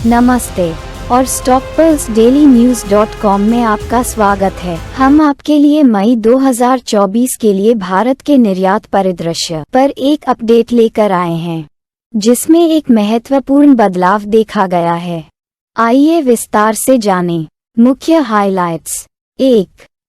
नमस्ते और StockPulseDailyNews.com में आपका स्वागत है। हम आपके लिए मई 2024 के लिए भारत के निर्यात परिदृश्य पर एक अपडेट लेकर आए हैं, जिसमें एक महत्वपूर्ण बदलाव देखा गया है। आइए विस्तार से जानें। मुख्य हाइलाइट्स। 1.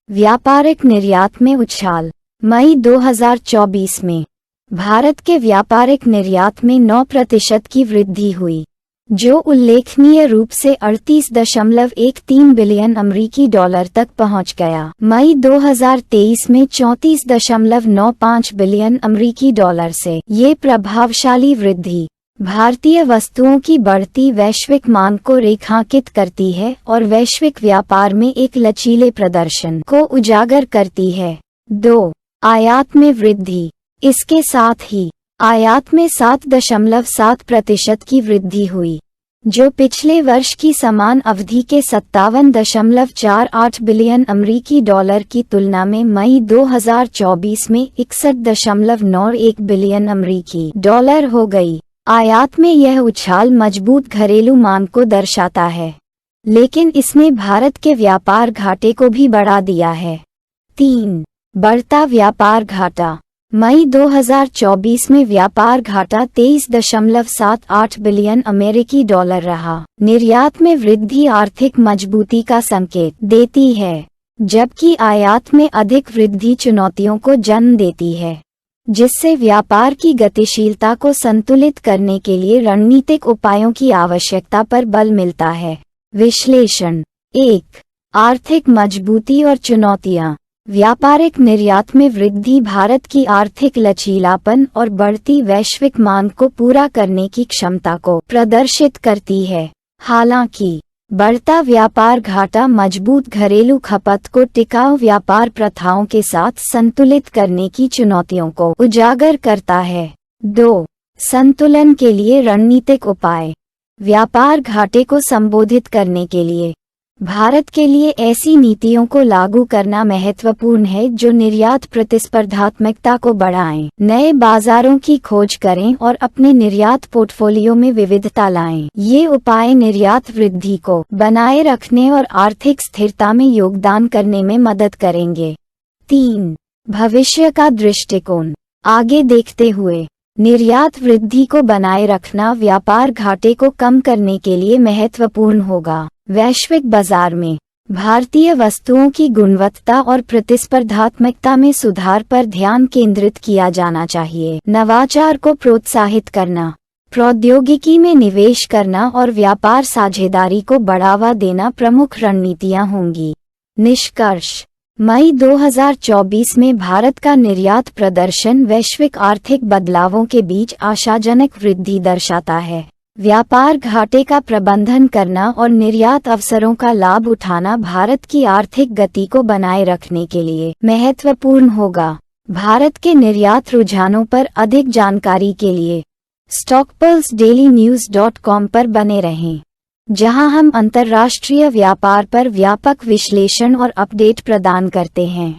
व्यापारिक निर्यात में उछाल। मई 2024 में भारत के व्यापारिक निर्यात में 9% की वृद्धि हुई, जो उल्लेखनीय रूप से 38.13 बिलियन अमेरिकी डॉलर तक पहुंच गया। मई 2023 में 34.95 बिलियन अमेरिकी डॉलर से ये प्रभावशाली वृद्धि भारतीय वस्तुओं की बढ़ती वैश्विक मांग को रेखांकित करती है और वैश्विक व्यापार में एक लचीले प्रदर्शन को उजागर करती है। 2. आयात में वृद्धि। इसके साथ ही आयात में 7.7% की वृद्धि हुई, जो पिछले वर्ष की समान अवधि के 57.48 बिलियन अमेरिकी डॉलर की तुलना में मई 2024 में 61.91 बिलियन अमेरिकी डॉलर हो गई। आयात में यह उछाल मजबूत घरेलू मांग को दर्शाता है, लेकिन इसने भारत के व्यापार घाटे को भी बढ़ा दिया है। 3. बढ़ता व्यापार घाटा। मई 2024 में व्यापार घाटा 23.78 बिलियन अमेरिकी डॉलर रहा। निर्यात में वृद्धि आर्थिक मजबूती का संकेत देती है, जबकि आयात में अधिक वृद्धि चुनौतियों को जन्म देती है, जिससे व्यापार की गतिशीलता को संतुलित करने के लिए रणनीतिक उपायों की आवश्यकता पर बल मिलता है। विश्लेषण। 1. आर्थिक मजबूती और चुनौतियां। व्यापारिक निर्यात में वृद्धि भारत की आर्थिक लचीलापन और बढ़ती वैश्विक मांग को पूरा करने की क्षमता को प्रदर्शित करती है। हालांकि बढ़ता व्यापार घाटा मजबूत घरेलू खपत को टिकाऊ व्यापार प्रथाओं के साथ संतुलित करने की चुनौतियों को उजागर करता है। 2. संतुलन के लिए रणनीतिक उपाय। व्यापार घाटे को संबोधित करने के लिए भारत के लिए ऐसी नीतियों को लागू करना महत्वपूर्ण है जो निर्यात प्रतिस्पर्धात्मकता को बढ़ाएं, नए बाजारों की खोज करें और अपने निर्यात पोर्टफोलियो में विविधता लाएं। ये उपाय निर्यात वृद्धि को बनाए रखने और आर्थिक स्थिरता में योगदान करने में मदद करेंगे। 3. भविष्य का दृष्टिकोण। आगे देखते हुए निर्यात वृद्धि को बनाए रखना व्यापार घाटे को कम करने के लिए महत्वपूर्ण होगा। वैश्विक बाजार में भारतीय वस्तुओं की गुणवत्ता और प्रतिस्पर्धात्मकता में सुधार पर ध्यान केंद्रित किया जाना चाहिए। नवाचार को प्रोत्साहित करना, प्रौद्योगिकी में निवेश करना और व्यापार साझेदारी को बढ़ावा देना प्रमुख रणनीतियां होंगी। निष्कर्ष। मई 2024 में भारत का निर्यात प्रदर्शन वैश्विक आर्थिक बदलावों के बीच आशाजनक वृद्धि दर्शाता है। व्यापार घाटे का प्रबंधन करना और निर्यात अवसरों का लाभ उठाना भारत की आर्थिक गति को बनाए रखने के लिए महत्वपूर्ण होगा। भारत के निर्यात रुझानों पर अधिक जानकारी के लिए StockPulseDailyNews.com पर बने रहें, जहां हम अंतर्राष्ट्रीय व्यापार पर व्यापक विश्लेषण और अपडेट प्रदान करते हैं।